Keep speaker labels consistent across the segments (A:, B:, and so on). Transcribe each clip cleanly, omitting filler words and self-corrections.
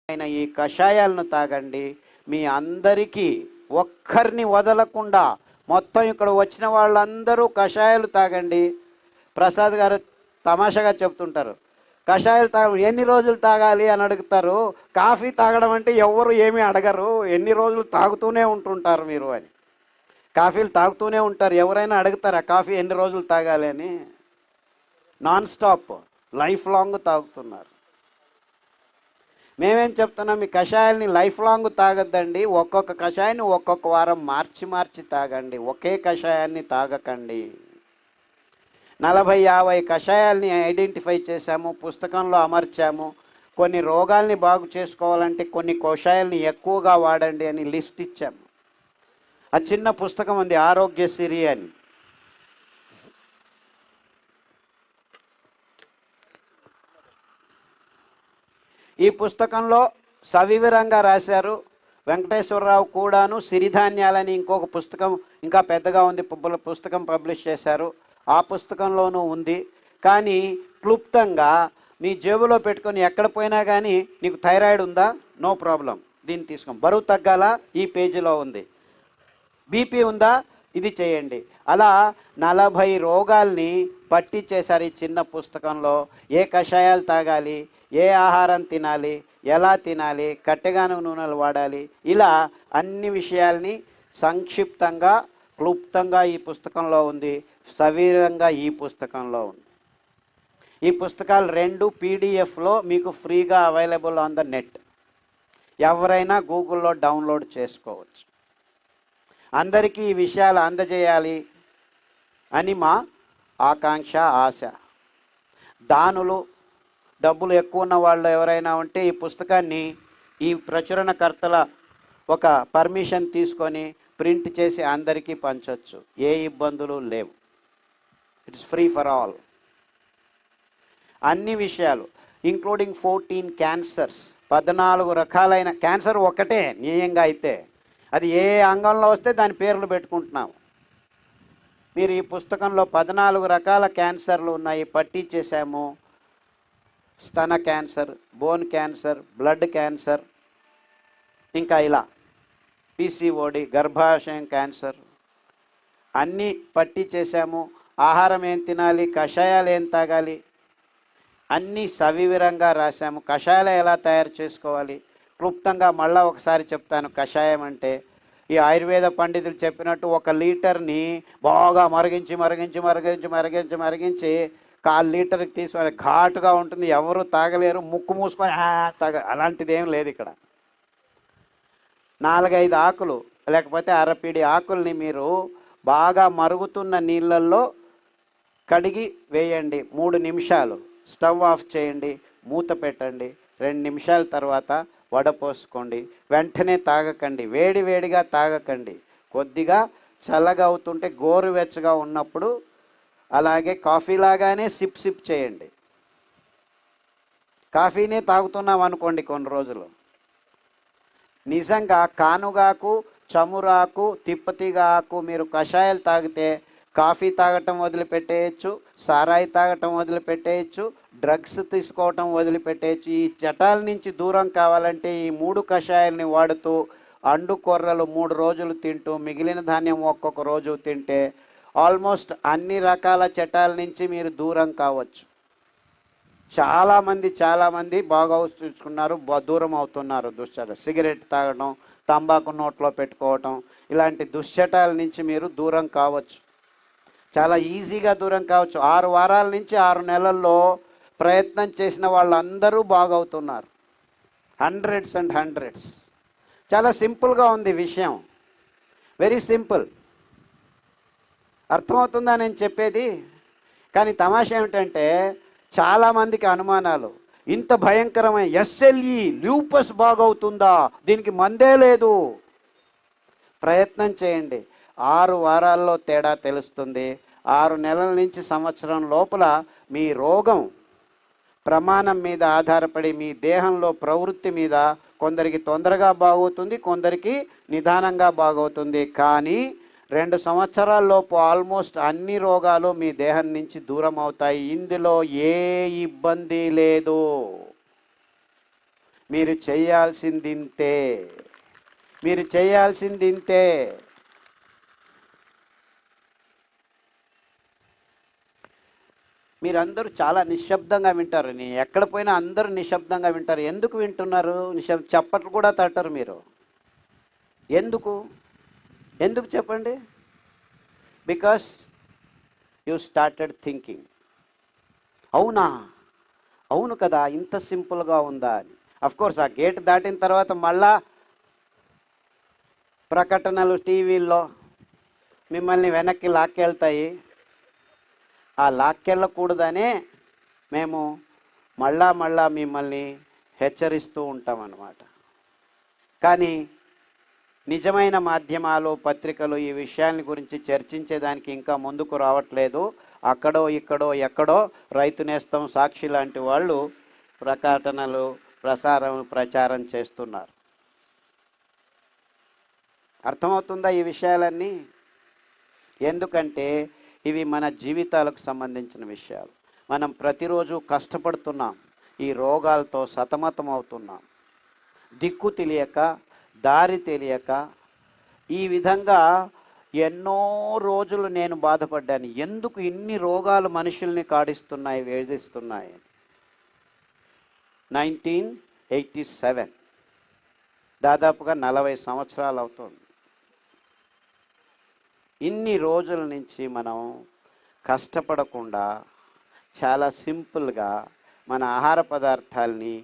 A: అయిన ఈ కషాయాలను తాగండి. మీ అందరికీ ఒక్కరిని వదలకుండా మొత్తం ఇక్కడ వచ్చిన వాళ్ళందరూ కషాయాలు తాగండి. ప్రసాద్ గారు తమాషాగా చెప్తుంటారు, కషాయాలు ఎన్ని రోజులు తాగాలి అని అడుగుతారు. కాఫీ తాగడం అంటే ఎవరు ఏమీ అడగరు, ఎన్ని రోజులు తాగుతూనే ఉంటుంటారు మీరు అని. కాఫీలు తాగుతూనే ఉంటారు. ఎవరైనా అడుగుతారా కాఫీ ఎన్ని రోజులు తాగాలి అని? నాన్ స్టాప్ లైఫ్ లాంగ్ తాగుతున్నారు. మేమేం చెప్తున్నాం, మీ కషాయాల్ని లైఫ్ లాంగ్ తాగద్దండి. ఒక్కొక్క కషాయాన్ని ఒక్కొక్క వారం మార్చి మార్చి తాగండి. ఒకే కషాయాన్ని తాగకండి. 40-50 కషాయాల్ని ఐడెంటిఫై చేశాము, పుస్తకంలో అమర్చాము. కొన్ని రోగాల్ని బాగు చేసుకోవాలంటే కొన్ని కషాయాల్ని ఎక్కువగా వాడండి అని లిస్ట్ ఇచ్చాము. ఆ చిన్న పుస్తకం ఉంది, ఆరోగ్యశ్రీ అని. ఈ పుస్తకంలో సవివరంగా రాశారు. వెంకటేశ్వరరావు కూడాను సిరిధాన్యాలని ఇంకొక పుస్తకం ఇంకా పెద్దగా ఉంది, పుస్తకం పబ్లిష్ చేశారు. ఆ పుస్తకంలోనూ ఉంది. కానీ క్లుప్తంగా మీ జేబులో పెట్టుకొని ఎక్కడ పోయినా కానీ, నీకు థైరాయిడ్ ఉందా, నో ప్రాబ్లం, దీన్ని తీసుకోండి. బరువు తగ్గాలా, ఈ పేజీలో ఉంది. బీపీ ఉందా, ఇది చేయండి. అలా 40 రోగాల్ని పట్టించేశారు ఈ చిన్న పుస్తకంలో. ఏ కషాయాలు తాగాలి, ఏ ఆహారం తినాలి, ఎలా తినాలి, కట్టెగాను నూనెలు వాడాలి, ఇలా అన్ని విషయాల్ని సంక్షిప్తంగా క్లుప్తంగా ఈ పుస్తకంలో ఉంది, సవివరంగా ఈ పుస్తకంలో ఉంది. ఈ పుస్తకాలు 2 పీడిఎఫ్లో మీకు ఫ్రీగా అవైలబుల్ ఆన్ ద నెట్. ఎవరైనా గూగుల్లో డౌన్లోడ్ చేసుకోవచ్చు. అందరికీ ఈ విషయాలు అందజేయాలి అని మా ఆకాంక్ష, ఆశ. దానులు, డబ్బులు ఎక్కువ ఉన్న వాళ్ళు ఎవరైనా ఉంటే ఈ పుస్తకాన్ని ఈ ప్రచురణకర్తల ఒక పర్మిషన్ తీసుకొని ప్రింట్ చేసి అందరికీ పంచవచ్చు. ఏ ఇబ్బందులు లేవు. It's free for all. అన్ని విషయాలు ఇంక్లూడింగ్ 14 క్యాన్సర్స్, 14 రకాలైన క్యాన్సర్ ఒకటే నియంగా అయితే, అది ఏ అంగంలో వస్తే దాని పేర్లు పెట్టుకుంటున్నాం. మీరు ఈ పుస్తకంలో 14 రకాల క్యాన్సర్లు ఉన్నాయి, పట్టించేసాము. స్తన cancer, bone cancer, blood cancer, ఇంకా ఇలా పీసీఓడి, గర్భాశయం క్యాన్సర్ అన్నీ పట్టించేసాము. ఆహారం ఏం తినాలి, కషాయాలు ఏం తాగాలి అన్నీ సవివరంగా రాశాము. కషాయాలు ఎలా తయారు చేసుకోవాలి క్లుప్తంగా మళ్ళీ ఒకసారి చెప్తాను. కషాయం అంటే ఈ ఆయుర్వేద పండితులు చెప్పినట్టు 1 లీటర్ని బాగా మరిగించి మరిగించి మరిగించి మరిగించి మరిగించి 1/4 లీటర్కి తీసుకొని ఘాటుగా ఉంటుంది, ఎవరు తాగలేరు, ముక్కు మూసుకొని అలాంటిది ఏం లేదు ఇక్కడ. 4-5 ఆకులు లేకపోతే అరపిడి ఆకుల్ని మీరు బాగా మరుగుతున్న నీళ్ళల్లో కడిగి వేయండి. 3 నిమిషాలు స్టవ్ ఆఫ్ చేయండి, మూత పెట్టండి. 2 నిమిషాల తర్వాత వడపోసుకోండి. వెంటనే తాగకండి, వేడి వేడిగా తాగకండి. కొద్దిగా చల్లగా అవుతుంటే గోరువెచ్చగా ఉన్నప్పుడు అలాగే కాఫీ లాగానే సిప్ సిప్ చేయండి. కాఫీనే తాగుతున్నాం అనుకోండి కొన్ని రోజులు, నిజంగా కానుగాకు, చమురాకు, తిప్పతిగా ఆకు మీరు కషాయాలు తాగితే కాఫీ తాగటం వదిలిపెట్టేయచ్చు, సారాయి తాగటం వదిలిపెట్టేయచ్చు, డ్రగ్స్ తీసుకోవటం వదిలిపెట్టేయచ్చు. ఈ చటాల నుంచి దూరం కావాలంటే ఈ 3 కషాయాలని వాడుతూ అండు కొర్రలు 3 రోజులు తింటూ మిగిలిన ధాన్యం ఒక్కొక్క రోజు తింటే ఆల్మోస్ట్ అన్ని రకాల చటాల నుంచి మీరు దూరం కావచ్చు. చాలామంది బాగా చూసుకున్నారు, దూరం అవుతున్నారు దుశ్చట. సిగరెట్ తాగడం, తంబాకు నోట్లో పెట్టుకోవటం, ఇలాంటి దుశ్చటాల నుంచి మీరు దూరం కావచ్చు. చాలా ఈజీగా దూరం కావచ్చు. 6 వారాల నుంచి 6 నెలల్లో ప్రయత్నం చేసిన వాళ్ళందరూ బాగవుతున్నారు. Hundreds and hundreds. చాలా సింపుల్గా ఉంది విషయం, వెరీ సింపుల్. అర్థమవుతుందా నేను చెప్పేది? కానీ తమాషా ఏమిటంటే చాలామందికి అనుమానాలు. ఇంత భయంకరమైన ఎస్ఎల్ఈ ల్యూపస్ బాగవుతుందా, దీనికి మందే లేదు. ప్రయత్నం చేయండి, 6 వారాల్లో తేడా తెలుస్తుంది. 6 నెలల నుంచి సంవత్సరం లోపల మీ రోగం ప్రమాణం మీద ఆధారపడి మీ దేహంలో ప్రవృత్తి మీద కొందరికి తొందరగా బాగవుతుంది, కొందరికి నిదానంగా బాగవుతుంది. కానీ 2 సంవత్సరాల్లోపు ఆల్మోస్ట్ అన్ని రోగాలు మీ దేహం నుంచి దూరం అవుతాయి. ఇందులో ఏ ఇబ్బంది లేదు. మీరు చేయాల్సిందింతే, మీరు చేయాల్సిందింతే. మీరందరూ చాలా నిశ్శబ్దంగా వింటారు. నేను ఎక్కడ పోయినా అందరూ నిశ్శబ్దంగా వింటారు. ఎందుకు వింటున్నారు? చప్పట్లు కూడా తట్టరు మీరు. ఎందుకు? ఎందుకు చెప్పండి? Because you started thinking. అవునా, అవును కదా, ఇంత సింపుల్గా ఉందా అని. అఫ్కోర్స్ ఆ గేట్ దాటిన తర్వాత మళ్ళా ప్రకటనలు టీవీల్లో మిమ్మల్ని వెనక్కి లాక్కెళ్తాయి. ఆ లాక్కెళ్ళకూడదనే మేము మళ్ళా మిమ్మల్ని హెచ్చరిస్తూ ఉంటాం అన్నమాట. కానీ నిజమైన మాధ్యమాలు, పత్రికలు ఈ విషయాన్ని గురించి చర్చించేదానికి ఇంకా ముందుకు రావట్లేదు. అక్కడో ఇక్కడో ఎక్కడో రైతు నేస్తం, సాక్షి లాంటి వాళ్ళు ప్రకటనలు, ప్రచారం చేస్తున్నారు. అర్థమవుతుందా ఈ విషయాలన్నీ? ఎందుకంటే ఇవి మన జీవితాలకు సంబంధించిన విషయాలు. మనం ప్రతిరోజు కష్టపడుతున్నాం, ఈ రోగాలతో సతమతం అవుతున్నాం, దిక్కు తెలియక, దారి తెలియక. ఈ విధంగా ఎన్నో రోజులు నేను బాధపడ్డాను. ఎందుకు ఇన్ని రోగాలు మనుషుల్ని కాడిస్తున్నాయి, వేధిస్తున్నాయి? 1987, దాదాపుగా 40 సంవత్సరాలు అవుతుంది. ఇన్ని రోజుల నుంచి మనం కష్టపడకుండా చాలా సింపుల్గా మన ఆహార పదార్థాలని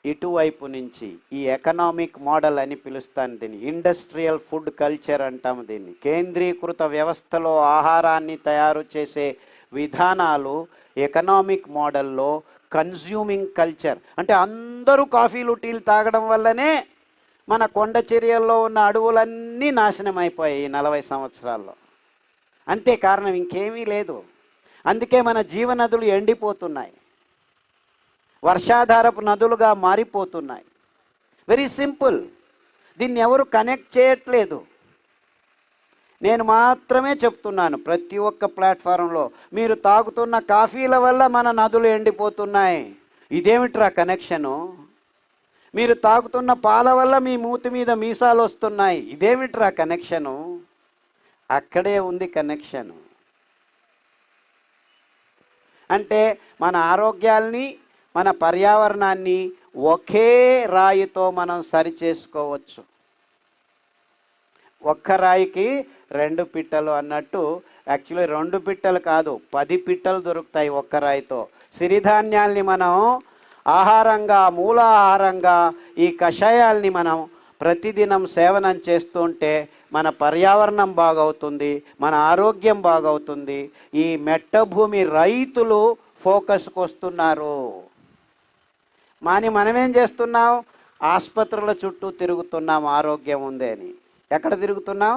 A: ఇటువైపు నుంచి, ఈ ఎకనామిక్ మోడల్ అని పిలుస్తాను దీన్ని, ఇండస్ట్రియల్ ఫుడ్ కల్చర్ అంటాము దీన్ని. కేంద్రీకృత వ్యవస్థలో ఆహారాన్ని తయారు చేసే విధానాలు ఎకనామిక్ మోడల్లో కన్జ్యూమింగ్ కల్చర్. అంటే అందరూ కాఫీలు, టీలు తాగడం వల్లనే మన కొండ చర్యల్లో ఉన్న అడవులన్నీ నాశనం అయిపోయాయి 40 సంవత్సరాల్లో. అంతే కారణం, ఇంకేమీ లేదు. అందుకే మన జీవనదులు ఎండిపోతున్నాయి, వర్షాధారపు నదులుగా మారిపోతున్నాయి. Very simple. దీన్ని ఎవరు కనెక్ట్ చేయట్లేదు. నేను మాత్రమే చెప్తున్నాను ప్రతి ఒక్క ప్లాట్ఫారంలో, మీరు తాగుతున్న కాఫీల వల్ల మన నదులు ఎండిపోతున్నాయి. ఇదేమిట్రా కనెక్షను? మీరు తాగుతున్న పాల వల్ల మీ మూతి మీద మీసాలు వస్తున్నాయి. ఇదేమిట్రా కనెక్షను? అక్కడే ఉంది కనెక్షను. అంటే మన ఆరోగ్యాల్ని, మన పర్యావరణాన్ని ఒకే రాయితో మనం సరిచేసుకోవచ్చు. ఒక్క రాయికి 2 పిట్టలు అన్నట్టు, యాక్చువల్లీ 2 పిట్టలు కాదు, 10 పిట్టలు దొరుకుతాయి ఒక్క రాయితో. సిరిధాన్యాల్ని మనం ఆహారంగా, మూలాహారంగా, ఈ కషాయాల్ని మనం ప్రతిదినం సేవనం చేస్తుంటే మన పర్యావరణం బాగవుతుంది, మన ఆరోగ్యం బాగవుతుంది. ఈ మెట్టభూమి రైతులు ఫోకస్కి వస్తున్నారు. మనమేం చేస్తున్నాం? ఆసుపత్రుల చుట్టూ తిరుగుతున్నాం ఆరోగ్యం ఉంది అని. ఎక్కడ తిరుగుతున్నాం?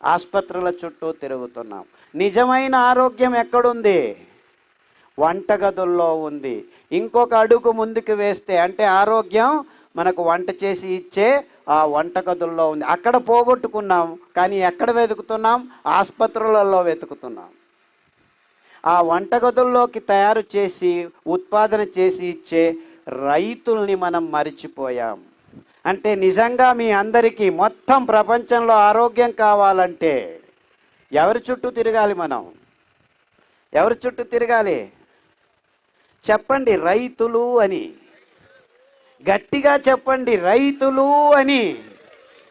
A: ఆసుపత్రుల చుట్టూ తిరుగుతున్నాం. నిజమైన ఆరోగ్యం ఎక్కడుంది? వంటగదుల్లో ఉంది. ఇంకొక అడుగు ముందుకు వేస్తే, అంటే ఆరోగ్యం మనకు వంట చేసి ఇచ్చే ఆ వంటగదుల్లో ఉంది. అక్కడ పోగొట్టుకున్నాం, కానీ ఎక్కడ వెతుకుతున్నాం? ఆసుపత్రులలో వెతుకుతున్నాం. ఆ వంటగదుల్లోకి తయారు చేసి, ఉత్పాదన చేసి ఇచ్చే రైతుల్ని మనం మరిచిపోయాం. అంటే నిజంగా మీ అందరికీ మొత్తం ప్రపంచంలో ఆరోగ్యం కావాలంటే ఎవరి చుట్టూ తిరగాలి? మనం ఎవరి చుట్టూ తిరగాలి? చెప్పండి, రైతులు అని. గట్టిగా చెప్పండి, రైతులు అని.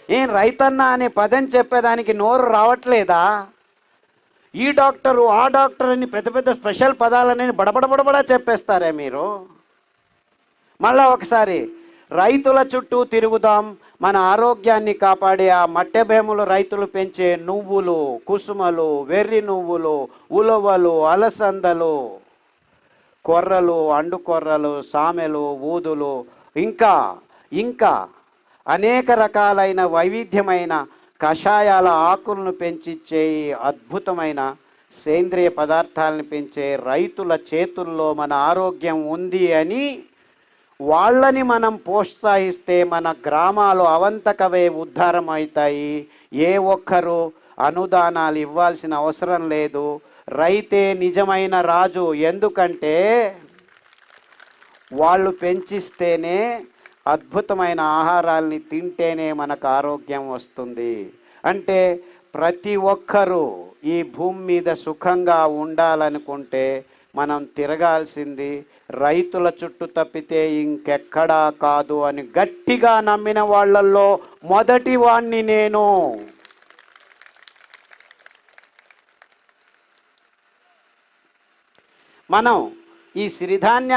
A: ఏం రైతన్న అనే పదం చెప్పేదానికి నోరు రావట్లేదా? ఈ డాక్టరు, ఆ డాక్టర్ అని పెద్ద పెద్ద స్పెషల్ పదాలని బడబడబడబడా చెప్పేస్తారే మీరు. మళ్ళా ఒకసారి రైతుల చుట్టూ తిరుగుదాం. మన ఆరోగ్యాన్ని కాపాడే ఆ మట్టెబేములు రైతులు పెంచే నువ్వులు, కుసుమలు, వెర్రి నువ్వులు, ఉలవలు, అలసందలు, కొర్రలు, అండు కొర్రలు, సామెలు, ఊదులు, ఇంకా అనేక రకాలైన వైవిధ్యమైన కషాయాల ఆకులను పెంచిచ్చే అద్భుతమైన సేంద్రియ పదార్థాలను పెంచే రైతుల చేతుల్లో మన ఆరోగ్యం ఉంది అని వాళ్ళని మనం ప్రోత్సహిస్తే మన గ్రామాలు అవంతకవే ఉద్ధారం అవుతాయి. ఏ ఒక్కరు అనుదానాలు ఇవ్వాల్సిన అవసరం లేదు. రైతే నిజమైన రాజు. ఎందుకంటే వాళ్ళు పెంచిస్తేనే అద్భుతమైన ఆహారాల్ని తింటేనే మనకు ఆరోగ్యం వస్తుంది. అంటే ప్రతి ఒక్కరూ ఈ భూమి మీద సుఖంగా ఉండాలనుకుంటే మనం తిరగాల్సింది రైతుల చుట్టూ తప్పితే ఇంకెక్కడా కాదు అని గట్టిగా నమ్మిన వాళ్ళల్లో మొదటి వాణ్ణి నేను. మనం ఈ సిరిధాన్య